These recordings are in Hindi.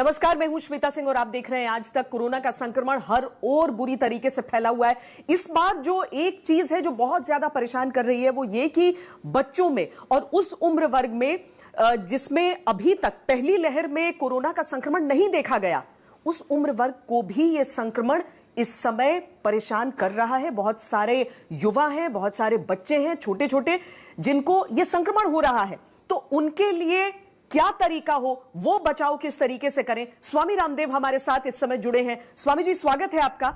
नमस्कार, मैं हूं श्वेता सिंह और आप देख रहे हैं आज तक। कोरोना का संक्रमण हर ओर बुरी तरीके से फैला हुआ है। इस बार जो एक चीज है जो बहुत ज्यादा परेशान कर रही है वो ये कि बच्चों में और उस उम्र वर्ग में जिसमें अभी तक पहली लहर में कोरोना का संक्रमण नहीं देखा गया, उस उम्र वर्ग को भी यह संक्रमण इस समय परेशान कर रहा है। बहुत सारे युवा हैं, बहुत सारे बच्चे हैं छोटे छोटे जिनको यह संक्रमण हो रहा है। तो उनके लिए क्या तरीका हो, वो बचाव किस तरीके से करें। स्वामी रामदेव हमारे साथ इस समय जुड़े हैं। स्वामी जी, स्वागत है आपका।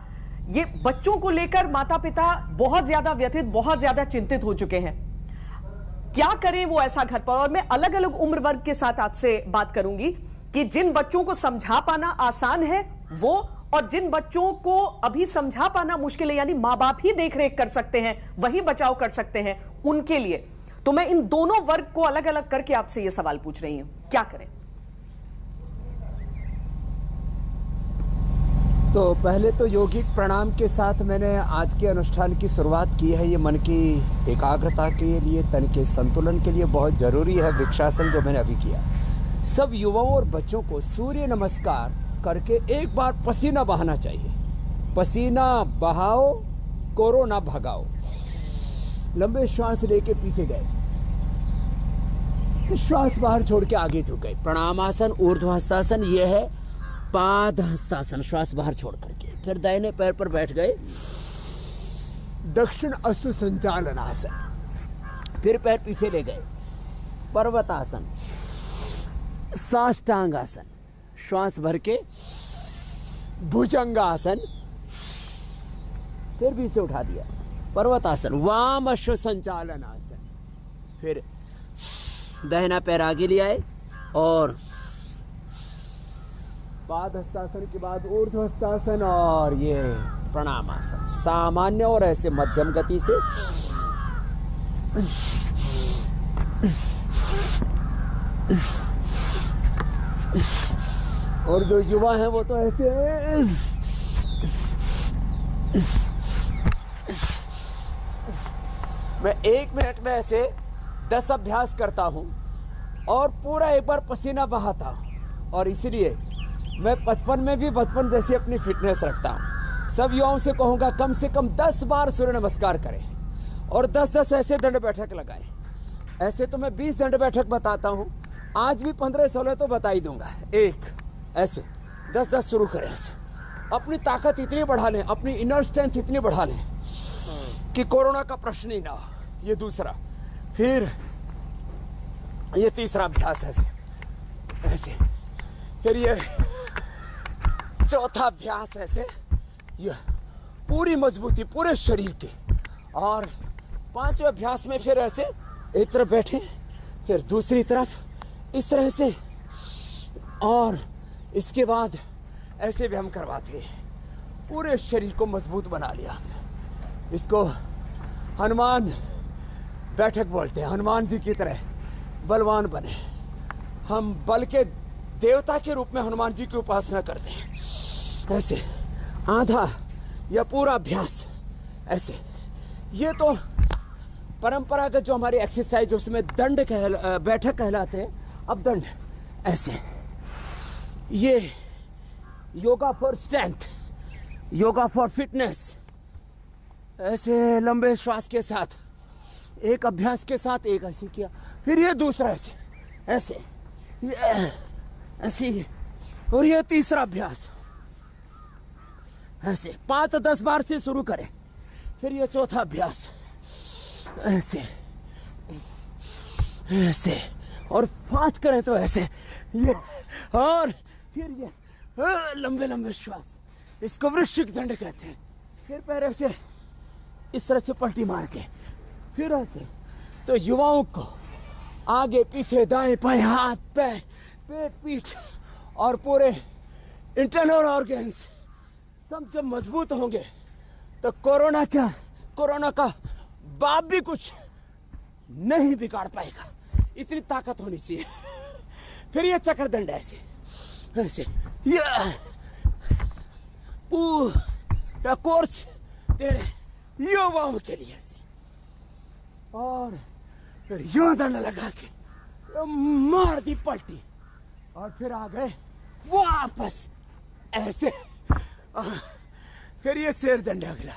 ये बच्चों को लेकर माता पिता बहुत ज्यादा व्यथित, बहुत ज्यादा चिंतित हो चुके हैं। क्या करें वो ऐसा घर पर? और मैं अलग अलग उम्र वर्ग के साथ आपसे बात करूंगी कि जिन बच्चों को समझा पाना आसान है वो, और जिन बच्चों को अभी समझा पाना मुश्किल है, यानी मां बाप ही देख रेख कर सकते हैं, वही बचाव कर सकते हैं, उनके लिए। तो मैं इन दोनों वर्ग को अलग अलग करके आपसे यह सवाल पूछ रही हूं, क्या करें? तो पहले तो योगिक प्रणाम के साथ मैंने आज के अनुष्ठान की शुरुआत की है। ये मन की एकाग्रता के लिए, तन के संतुलन के लिए बहुत जरूरी है वृक्षासन जो मैंने अभी किया। सब युवाओं और बच्चों को सूर्य नमस्कार करके एक बार पसीना बहाना चाहिए। पसीना बहाओ, कोरोना भगाओ। लंबे श्वास लेके पीछे गए, श्वास बाहर छोड़ के आगे झुक गए। प्रणामासन, ऊर्ध्वहस्तासन, ये है पाद हस्तासन, श्वास बाहर छोड़ करके। फिर दाहिने पैर पर बैठ गए, दक्षिण अश्व संचालनासन। फिर पैर पीछे ले गए, पर्वतासन, साष्टांगासन, श्वास भर के भुजंगासन। फिर भी से उठा दिया, पर्वतासन, वाम अश्व संचालनासन। फिर दाहिना पैर आगे ले आए और पाद हस्तासन के बाद ऊर्ध्वहस्तासन और ये प्रणामासन। सामान्य और ऐसे मध्यम गति से और जो युवा हैं वो तो ऐसे मैं 1 मिनट में ऐसे 10 अभ्यास करता हूं और पूरा एक बार पसीना बहाता हूं। और इसलिए मैं बचपन में भी बचपन जैसी अपनी फिटनेस रखता हूं। सब युवाओं से कहूंगा कम से कम 10 बार सूर्य नमस्कार करें और 10-10 ऐसे दंड बैठक लगाएं। ऐसे तो मैं 20 दंड बैठक बताता हूं, आज भी 15-16 तो बता ही दूंगा। एक ऐसे 10-10 शुरू करें। ऐसे अपनी ताकत इतनी बढ़ा लें, अपनी इनर स्ट्रेंथ इतनी बढ़ा लें कि कोरोना का प्रश्न ही ना हो। ये दूसरा। फिर ये तीसरा अभ्यास ऐसे ऐसे। फिर ये चौथा अभ्यास ऐसे, ये पूरी मजबूती पूरे शरीर की। और 5वें अभ्यास में फिर ऐसे एक तरफ बैठे, फिर दूसरी तरफ इस तरह से, और इसके बाद ऐसे भी हम करवाते हैं। पूरे शरीर को मजबूत बना लिया हमने। इसको हनुमान बैठक बोलते हैं। हनुमान जी की तरह बलवान बने। हम बल के देवता के रूप में हनुमान जी की उपासना करते हैं। ऐसे आधा या पूरा अभ्यास ऐसे। ये तो परंपरागत जो हमारी एक्सरसाइज उसमें दंड बैठक कहलाते हैं। अब दंड ऐसे। ये yoga for strength, yoga for fitness. ऐसे लंबे श्वास के साथ, एक अभ्यास के साथ एक ऐसे किया। फिर ये दूसरा ऐसे ऐसे, ये ऐसे, और ये तीसरा अभ्यास ऐसे। 5-10 बार से शुरू करें। फिर ये चौथा अभ्यास ऐसे ऐसे, और 5 करें तो ऐसे ये। और फिर ये लंबे लंबे श्वास, इसको वृश्चिक दंड कहते हैं। फिर पैर ऐसे इस तरह से पलटी मार के, फिर ऐसे। तो युवाओं को आगे पीछे दाएं बाएं हाथ पैर पेट पीठ और पूरे इंटरनल ऑर्गन्स सब जब मजबूत होंगे तो कोरोना का बाप भी कुछ नहीं बिगाड़ पाएगा। इतनी ताकत होनी चाहिए। फिर ये चक्र दंड ऐसे ऐसे, ये पूरा कोर्स तेरे युवाओं के लिए ऐसे। और फिर यूं दंड लगा के मार दी पलटी, और फिर आ गए वापस ऐसे, फिर ये शेर दंड अगला।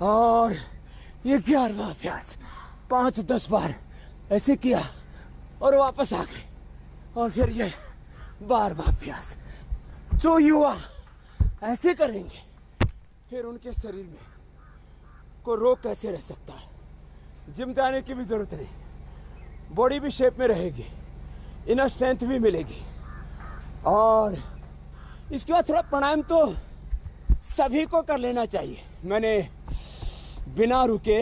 और ये 11वां अभ्यास 5-10 बार ऐसे किया और वापस आ गए। और फिर ये 12वां अभ्यास। जो युवा ऐसे करेंगे फिर उनके शरीर में को रोग कैसे रह सकता है। जिम जाने की भी जरूरत नहीं, बॉडी भी शेप में रहेगी, इनर स्ट्रेंथ भी मिलेगी। और इसके बाद थोड़ा प्राणायाम तो सभी को कर लेना चाहिए। मैंने बिना रुके,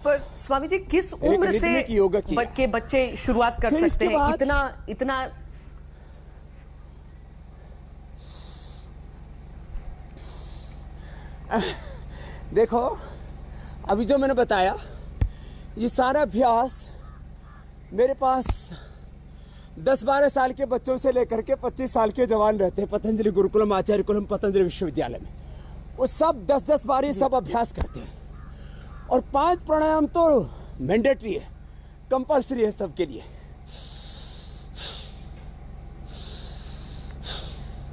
पर स्वामी जी किस उम्र से योगा के बच्चे शुरुआत कर सकते हैं? इतना देखो, अभी जो मैंने बताया ये सारा अभ्यास मेरे पास 10-12 साल के बच्चों से लेकर के 25 साल के जवान रहते हैं पतंजलि गुरुकुलम, आचार्य कुलम, पतंजलि विश्वविद्यालय में। वो सब 10-10 बार ये सब अभ्यास करते हैं। और 5 प्राणायाम तो मैंडेटरी है, कंपल्सरी है सबके लिए।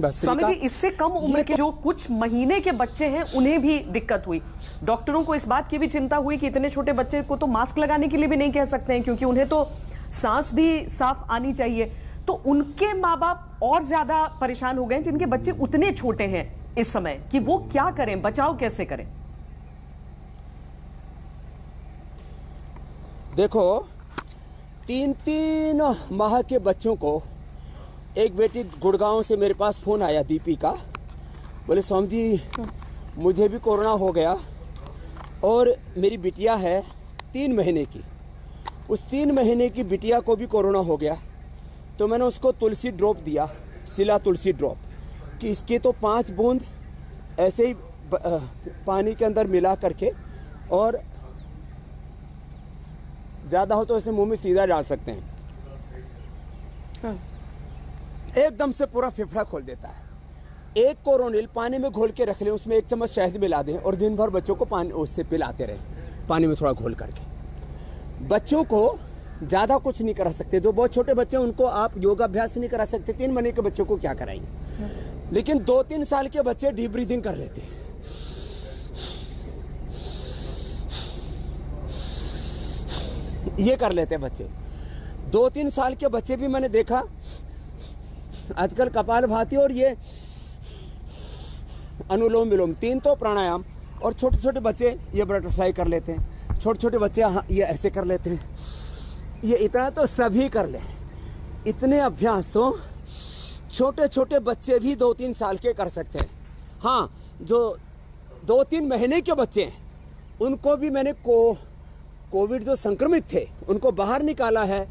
स्वामी जी, इससे कम उम्र के जो कुछ महीने के बच्चे हैं उन्हें भी दिक्कत हुई। डॉक्टरों को इस बात की भी चिंता हुई कि इतने छोटे बच्चे को तो मास्क लगाने के लिए भी नहीं कह सकते हैं, क्योंकि उन्हें तो सांस भी साफ आनी चाहिए। तो उनके माँ बाप और ज्यादा परेशान हो गए जिनके बच्चे उतने छोटे हैं इस समय, कि वो क्या करें, बचाव कैसे करें? देखो, 3-3 माह के बच्चों को, एक बेटी गुड़गांव से मेरे पास फोन आया, दीपिका, बोले स्वामी जी मुझे भी कोरोना हो गया और मेरी बिटिया है 3 महीने की, उस 3 महीने की बिटिया को भी कोरोना हो गया। तो मैंने उसको तुलसी ड्रॉप दिया, सिला तुलसी ड्रॉप, कि इसके तो 5 बूंद ऐसे ही पानी के अंदर मिला करके, और ज़्यादा हो तो ऐसे मुंह में सीधा डाल सकते हैं। एकदम से पूरा फेफड़ा खोल देता है। एक कोरोनिल पानी में घोल के रख लें, उसमें 1 चम्मच शहद मिला दें और दिन भर बच्चों को पानी उससे पिलाते रहें, पानी में थोड़ा घोल करके। बच्चों को ज़्यादा कुछ नहीं करा सकते। जो बहुत छोटे बच्चे हैं उनको आप योगाभ्यास नहीं करा सकते। 3 महीने के बच्चों को क्या कराएंगे? लेकिन 2-3 साल के बच्चे डीप ब्रीदिंग कर लेते हैं। ये कर लेते हैं बच्चे। 2-3 साल के बच्चे भी मैंने देखा आजकल कपालभाति और ये अनुलोम विलोम, 3 तो प्राणायाम, और छोटे छोटे बच्चे ये बटरफ्लाई कर लेते हैं। छोटे छोटे बच्चे ये ऐसे कर लेते हैं। ये इतना तो सभी कर ले। इतने अभ्यास तो छोटे छोटे बच्चे भी 2-3 साल के कर सकते हैं। हाँ, जो 2-3 महीने के बच्चे हैं उनको भी मैंने कोविड जो संक्रमित थे उनको बाहर निकाला है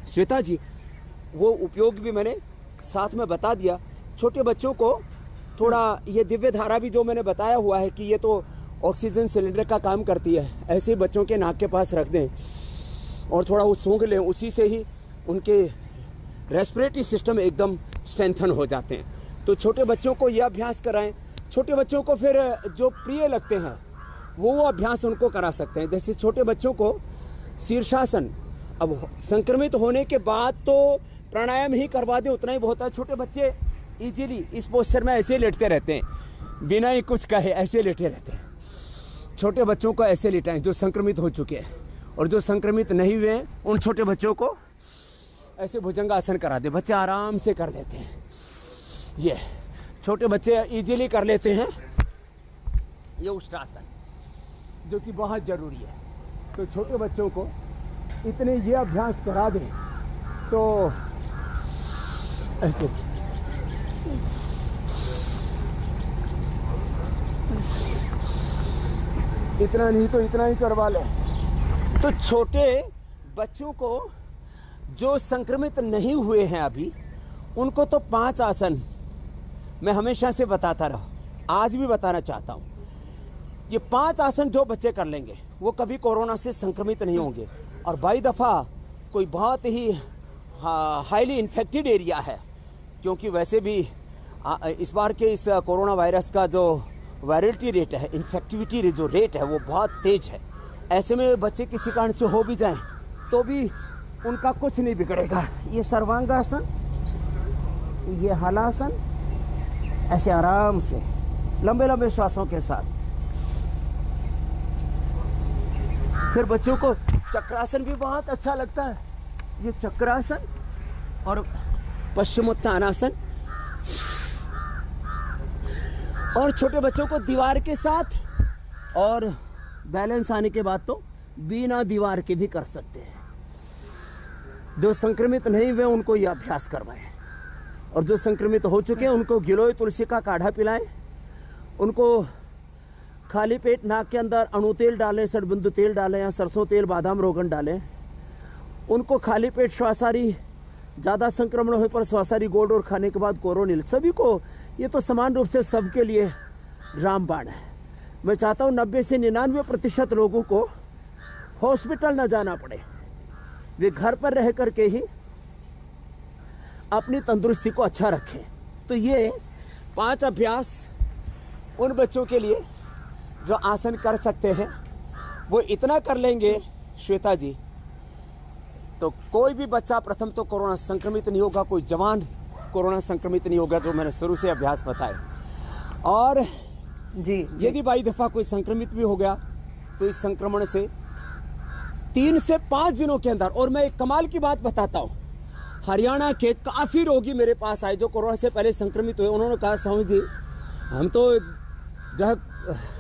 श्वेता जी, वो उपयोग भी मैंने साथ में बता दिया। छोटे बच्चों को थोड़ा ये दिव्य धारा भी जो मैंने बताया हुआ है कि ये तो ऑक्सीजन सिलेंडर का काम करती है, ऐसे ही बच्चों के नाक के पास रख दें और थोड़ा वो सूंघ लें, उसी से ही उनके रेस्पिरेटरी सिस्टम एकदम स्ट्रेंथन हो जाते हैं। तो छोटे बच्चों को ये अभ्यास कराएं। छोटे बच्चों को फिर जो प्रिय लगते हैं वो अभ्यास उनको करा सकते हैं। जैसे छोटे बच्चों को शीर्षासन, अब संक्रमित होने के बाद तो प्राणायाम ही करवा दें उतना ही बहुत है। छोटे बच्चे इजीली इस पोस्चर में ऐसे लेटते रहते हैं, बिना ही कुछ कहे ऐसे लेटे रहते हैं। छोटे बच्चों को ऐसे लेटाएं जो संक्रमित हो चुके हैं, और जो संक्रमित नहीं हुए हैं उन छोटे बच्चों को ऐसे भुजंगासन करा दें, बच्चे आराम से कर लेते हैं। ये छोटे बच्चे इजीली कर लेते हैं ये उष्ट्रासन, जो कि बहुत ज़रूरी है। तो छोटे बच्चों को इतने ये अभ्यास करा दें तो ऐसे इतना नहीं तो इतना ही करवा लें। तो छोटे बच्चों को जो संक्रमित नहीं हुए हैं अभी, उनको तो 5 आसन मैं हमेशा से बताता रहा, आज भी बताना चाहता हूँ। ये 5 आसन जो बच्चे कर लेंगे वो कभी कोरोना से संक्रमित नहीं होंगे। और बाई दफ़ा कोई बहुत ही हाईली इन्फेक्टेड एरिया है, क्योंकि वैसे भी इस बार के इस कोरोना वायरस का जो वायरलिटी रेट है, इन्फेक्टिविटी जो रेट है वो बहुत तेज है। ऐसे में बच्चे किसी कारण से हो भी जाएं तो भी उनका कुछ नहीं बिगड़ेगा। ये सर्वांगासन, ये हलासन, ऐसे आराम से लंबे लंबे श्वासों के साथ। फिर बच्चों को चक्रासन भी बहुत अच्छा लगता है। ये चक्रासन और पश्चिमोत्तानासन। और छोटे बच्चों को दीवार के साथ और बैलेंस आने के बाद तो बिना दीवार के भी कर सकते हैं। जो संक्रमित नहीं हुए उनको ये अभ्यास करवाएं, और जो संक्रमित हो चुके हैं उनको गिलोय तुलसी का काढ़ा पिलाएं। उनको खाली पेट नाक के अंदर अणु तेल डालें, सड़बिंदु तेल डालें या सरसों तेल, बादाम रोगन डालें। उनको खाली पेट श्वासारी, ज़्यादा संक्रमण होने पर श्वासारी गोल्ड और खाने के बाद कोरोनिल। सभी को ये तो समान रूप से सबके लिए रामबाण है। मैं चाहता हूँ 90 से 99% लोगों को हॉस्पिटल न जाना पड़े, वे घर पर रह करके ही अपनी तंदुरुस्ती को अच्छा रखें। तो ये 5 अभ्यास उन बच्चों के लिए जो आसन कर सकते हैं, वो इतना कर लेंगे श्वेता जी, तो कोई भी बच्चा प्रथम तो कोरोना संक्रमित नहीं होगा, कोई जवान कोरोना संक्रमित नहीं होगा, जो मैंने शुरू से अभ्यास बताए। और जी यदि बाई दफा कोई संक्रमित भी हो गया तो इस संक्रमण से 3 से 5 दिनों के अंदर, और मैं एक कमाल की बात बताता हूँ, हरियाणा के काफ़ी रोगी मेरे पास आए जो कोरोना से पहले संक्रमित हुए। उन्होंने कहा, स्वामी जी हम तो जो है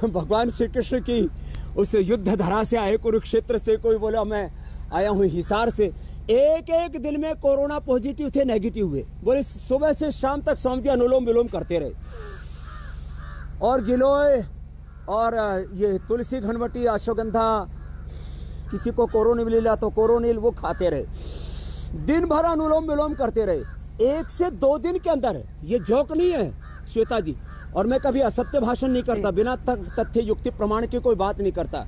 भगवान श्री कृष्ण की उस युद्ध धरा से आए, कुरुक्षेत्र से। कोई बोला मैं आया हूँ हिसार से। एक दिन में कोरोना पॉजिटिव थे, नेगेटिव हुए। बोले सुबह से शाम तक स्वामी जी अनुलोम विलोम करते रहे, और गिलोय और ये तुलसी, घनवटी, अश्वगंधा, किसी को कोरोनिल मिला तो कोरोनिल, वो खाते रहे। दिन भर अनुलोम विलोम करते रहे। 1 से 2 दिन के अंदर, ये जोक नहीं है श्वेता जी, और मैं कभी असत्य भाषण नहीं करता, बिना तथ्य युक्ति प्रमाण की कोई बात नहीं करता।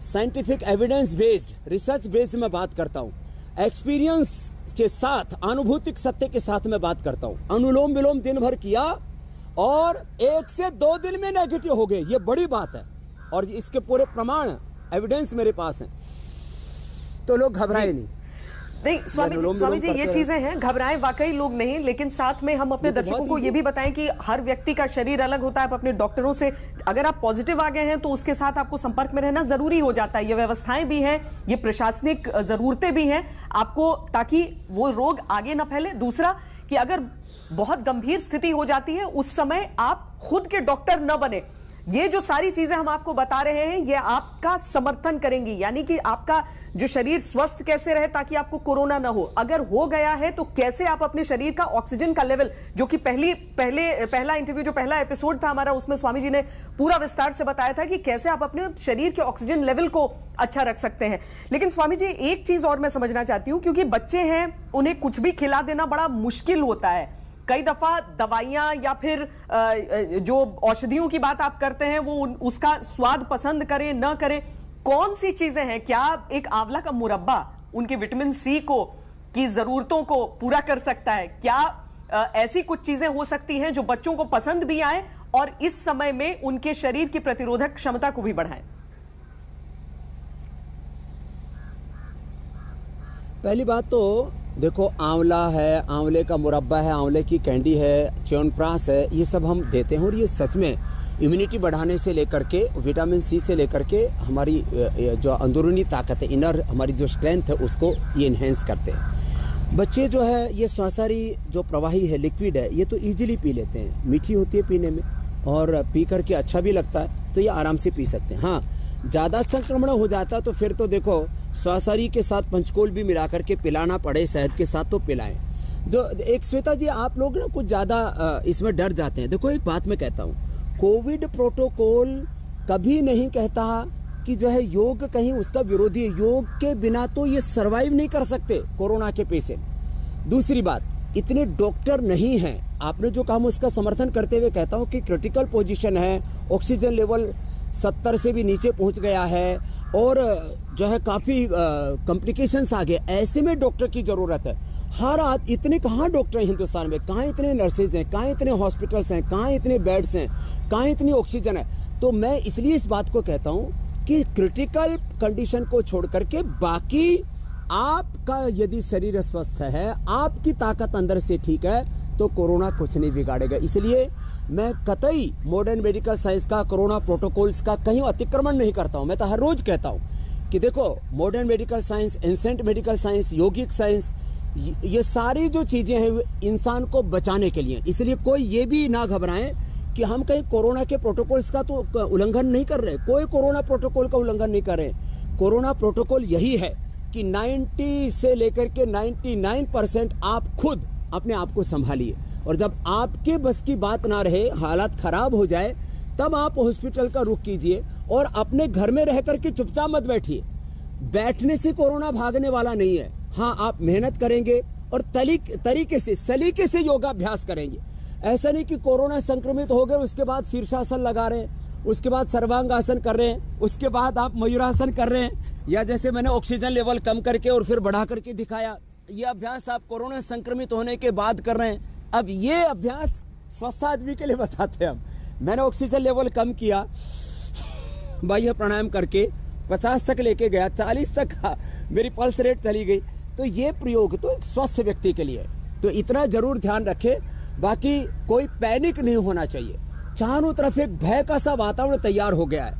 Scientific evidence based, research based मैं बात करता हूँ। एक्सपीरियंस के साथ, अनुभूतिक सत्य के साथ मैं बात करता हूँ। अनुलोम विलोम दिन भर किया और 1 से 2 दिन में नेगेटिव हो गए, ये बड़ी बात है, और इसके पूरे प्रमाण एविडेंस मेरे पास हैं। तो लोग घबराए नहीं। स्वामी जी ये चीजें हैं, घबराएं वाकई लोग नहीं, लेकिन साथ में हम अपने दर्शकों को ये भी बताएं कि हर व्यक्ति का शरीर अलग होता है। आप अपने डॉक्टरों से, अगर आप पॉजिटिव आ गए हैं तो उसके साथ आपको संपर्क में रहना जरूरी हो जाता है। ये व्यवस्थाएं भी हैं, ये प्रशासनिक जरूरतें भी हैं आपको, ताकि वो रोग आगे ना फैले। दूसरा कि अगर बहुत गंभीर स्थिति हो जाती है उस समय आप खुद के डॉक्टर न बने। ये जो सारी चीजें हम आपको बता रहे हैं, ये आपका समर्थन करेंगी, यानी कि आपका जो शरीर स्वस्थ कैसे रहे ताकि आपको कोरोना ना हो। अगर हो गया है तो कैसे आप अपने शरीर का ऑक्सीजन का लेवल, जो कि पहला इंटरव्यू, जो पहला एपिसोड था हमारा, उसमें स्वामी जी ने पूरा विस्तार से बताया था कि कैसे आप अपने शरीर के ऑक्सीजन लेवल को अच्छा रख सकते हैं। लेकिन स्वामी जी एक चीज और मैं समझना चाहती हूं, क्योंकि बच्चे हैं, उन्हें कुछ भी खिला देना बड़ा मुश्किल होता है। कई दफा दवाइयां या फिर जो औषधियों की बात आप करते हैं, वो उसका स्वाद पसंद करें न करें, कौन सी चीजें हैं? क्या एक आंवला का मुरब्बा उनके विटामिन सी को की जरूरतों को पूरा कर सकता है? क्या ऐसी कुछ चीजें हो सकती हैं जो बच्चों को पसंद भी आए और इस समय में उनके शरीर की प्रतिरोधक क्षमता को भी बढ़ाएं? पहली बात तो देखो, आंवला है, आंवले का मुरब्बा है, आंवले की कैंडी है, च्यवनप्राश है, ये सब हम देते हैं, और ये सच में इम्यूनिटी बढ़ाने से लेकर के, विटामिन सी से लेकर के हमारी जो अंदरूनी ताकत है, इनर हमारी जो स्ट्रेंथ है, उसको ये इन्हेंस करते हैं। बच्चे जो है ये श्वासारी जो प्रवाही है, लिक्विड है, ये तो ईजिली पी लेते हैं, मीठी होती है पीने में और पी करके अच्छा भी लगता है, तो ये आराम से पी सकते हैं। हाँ, ज़्यादा संक्रमण हो जाता तो फिर तो देखो श्वासारी के साथ पंचकोल भी मिला करके पिलाना पड़े, शहद के साथ तो पिलाएं। जो एक श्वेता जी, आप लोग ना कुछ ज़्यादा इसमें डर जाते हैं। देखो एक बात मैं कहता हूँ, कोविड प्रोटोकॉल कभी नहीं कहता कि जो है योग कहीं उसका विरोधी है। योग के बिना तो ये सर्वाइव नहीं कर सकते कोरोना के पेशेंट। दूसरी बात, इतने डॉक्टर नहीं हैं। आपने जो कहा मैं उसका समर्थन करते हुए कहता हूँ कि क्रिटिकल पोजीशन है, ऑक्सीजन लेवल 70 से भी नीचे पहुँच गया है और जो है काफ़ी कॉम्प्लिकेशंस आ गए। ऐसे में डॉक्टर की ज़रूरत है। हर आज इतने कहाँ डॉक्टर हैं हिंदुस्तान में, कहाँ इतने नर्सेज हैं, कहाँ इतने हॉस्पिटल्स हैं, कहाँ इतने बेड्स हैं, कहाँ इतनी ऑक्सीजन है। तो मैं इसलिए इस बात को कहता हूँ कि क्रिटिकल कंडीशन को छोड़ करके बाकी आपका यदि शरीर स्वस्थ है, आपकी ताकत अंदर से ठीक है, तो कोरोना कुछ नहीं बिगाड़ेगा। इसलिए मैं कतई मॉडर्न मेडिकल साइंस का, कोरोना प्रोटोकॉल्स का कहीं अतिक्रमण नहीं करता हूँ। मैं तो हर रोज कहता हूँ कि देखो modern medical science, ancient medical science, योगिक साइंस, ये सारी जो चीज़ें हैं इंसान को बचाने के लिए। इसलिए कोई ये भी ना घबराएं कि हम कहीं कोरोना के प्रोटोकॉल्स का तो उल्लंघन नहीं कर रहे, कोई कोरोना प्रोटोकॉल का उल्लंघन नहीं कर रहे। कोरोना प्रोटोकॉल यही है कि 90 से लेकर के 99% आप खुद अपने आप को संभालिए, और जब आपके बस की बात ना रहे, हालात खराब हो जाए, तब आप हॉस्पिटल का रुख कीजिए और अपने घर में रह करके चुपचाप मत बैठिए। बैठने से कोरोना भागने वाला नहीं है। हाँ, आप मेहनत करेंगे और तरीके से, सलीके से योगाभ्यास करेंगे। ऐसा नहीं कि कोरोना संक्रमित हो गए उसके बाद शीर्षासन लगा रहे हैं, उसके बाद सर्वांगासन कर रहे हैं, उसके बाद आप मयूरासन कर रहे हैं, या जैसे मैंने ऑक्सीजन लेवल कम करके और फिर बढ़ा करके दिखाया, ये अभ्यास आप कोरोना संक्रमित होने के बाद कर रहे हैं। अब ये अभ्यास स्वस्थ आदमी के लिए बताते हैं हम। मैंने ऑक्सीजन लेवल कम किया, बाह्य प्राणायाम करके 50 तक लेके गया, 40 तक मेरी पल्स रेट चली गई। तो ये प्रयोग तो एक स्वस्थ व्यक्ति के लिए है। तो इतना जरूर ध्यान रखें, बाकी कोई पैनिक नहीं होना चाहिए। चारों तरफ एक भय का सा वातावरण तैयार हो गया है,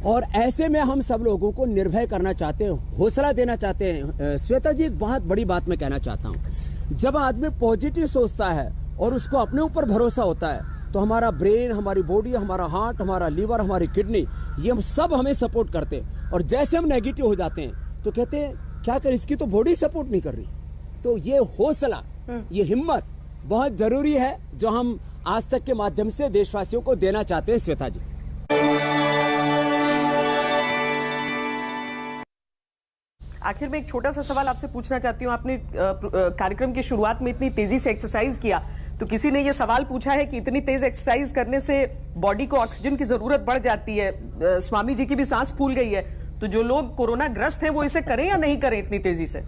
और ऐसे में हम सब लोगों को निर्भय करना चाहते हैं, हौसला देना चाहते हैं। श्वेता जी, एक बहुत बड़ी बात मैं कहना चाहता हूँ। जब आदमी पॉजिटिव सोचता है और उसको अपने ऊपर भरोसा होता है, तो हमारा ब्रेन, हमारी बॉडी, हमारा हार्ट, हमारा लीवर, हमारी किडनी, ये हम सब हमें सपोर्ट करते हैं। और जैसे हम नेगेटिव हो जाते हैं तो कहते हैं क्या कर, इसकी तो बॉडी सपोर्ट नहीं कर रही। तो ये हौसला, ये हिम्मत बहुत जरूरी है, जो हम आज तक के माध्यम से देशवासियों को देना चाहते हैं। श्वेता जी, आखिर में एक छोटा सा सवाल आपसे पूछना चाहती हूँ। आपने कार्यक्रम की शुरुआत में इतनी तेजी से एक्सरसाइज किया, तो किसी ने ये सवाल पूछा है कि इतनी तेज एक्सरसाइज करने से बॉडी को ऑक्सीजन की जरूरत बढ़ जाती है, स्वामी जी की भी सांस फूल गई है, तो जो लोग कोरोना ग्रस्त हैं वो इसे करें या नहीं करें इतनी तेजी से?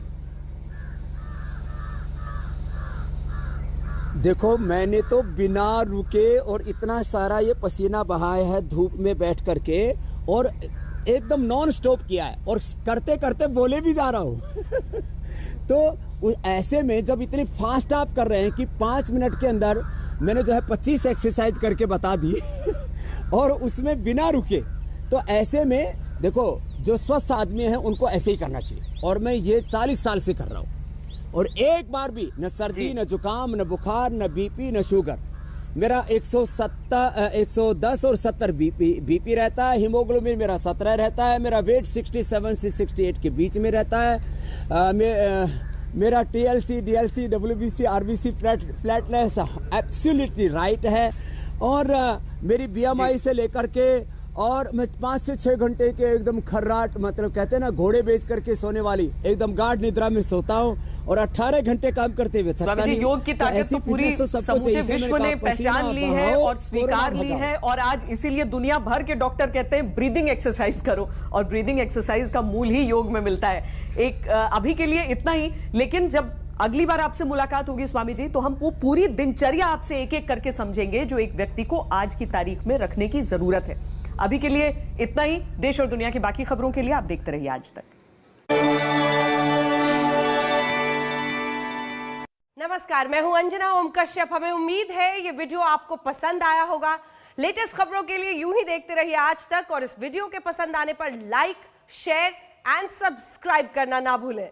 देखो, मैंने तो बिना रुके और इतना सारा ये पसीना बहाया है धूप में बैठ करके, और एकदम नॉन स्टॉप किया है, और करते करते बोले भी जा रहा हूँ। तो ऐसे में जब इतनी फास्ट आप कर रहे हैं कि 5 मिनट के अंदर मैंने जो है 25 एक्सरसाइज करके बता दी और उसमें बिना रुके, तो ऐसे में देखो जो स्वस्थ आदमी हैं उनको ऐसे ही करना चाहिए। और मैं ये 40 साल से कर रहा हूँ, और एक बार भी न सर्दी, न जुकाम, न बुखार, न बीपी, न शुगर। मेरा 110 और 70 बीपी रहता है, हीमोग्लोबिन मेरा 17 रहता है, मेरा वेट 67 से 68 के बीच में रहता है। मेरा TLC, DLC, WBC, RBC platelets absolutely right है, और मेरी BMI से लेकर के, और मैं 5 से 6 घंटे के एकदम खर्राट, मतलब कहते हैं ना घोड़े बेच करके सोने वाली, एकदम गाढ़ निद्रा में सोता हूँ, और 18 घंटे काम करते हुए थकता नहीं। योग की ताकत तो पूरी समूचे विश्व ने पहचान ली है और स्वीकार ली है, और आज इसीलिए दुनिया भर के डॉक्टर कहते हैं ब्रीदिंग एक्सरसाइज करो, और ब्रीदिंग एक्सरसाइज का मूल ही योग में मिलता है। एक अभी के लिए इतना ही, लेकिन जब अगली बार आपसे मुलाकात होगी स्वामी जी, तो हम वो पूरी दिनचर्या आपसे एक एक करके समझेंगे जो एक व्यक्ति को आज की तारीख में रखने की जरूरत है। अभी के लिए इतना ही। देश और दुनिया की बाकी खबरों के लिए आप देखते रहिए आज तक। नमस्कार, मैं हूं अंजना ओम कश्यप। हमें उम्मीद है ये वीडियो आपको पसंद आया होगा। लेटेस्ट खबरों के लिए यूं ही देखते रहिए आज तक, और इस वीडियो के पसंद आने पर लाइक, शेयर एंड सब्सक्राइब करना ना भूलें।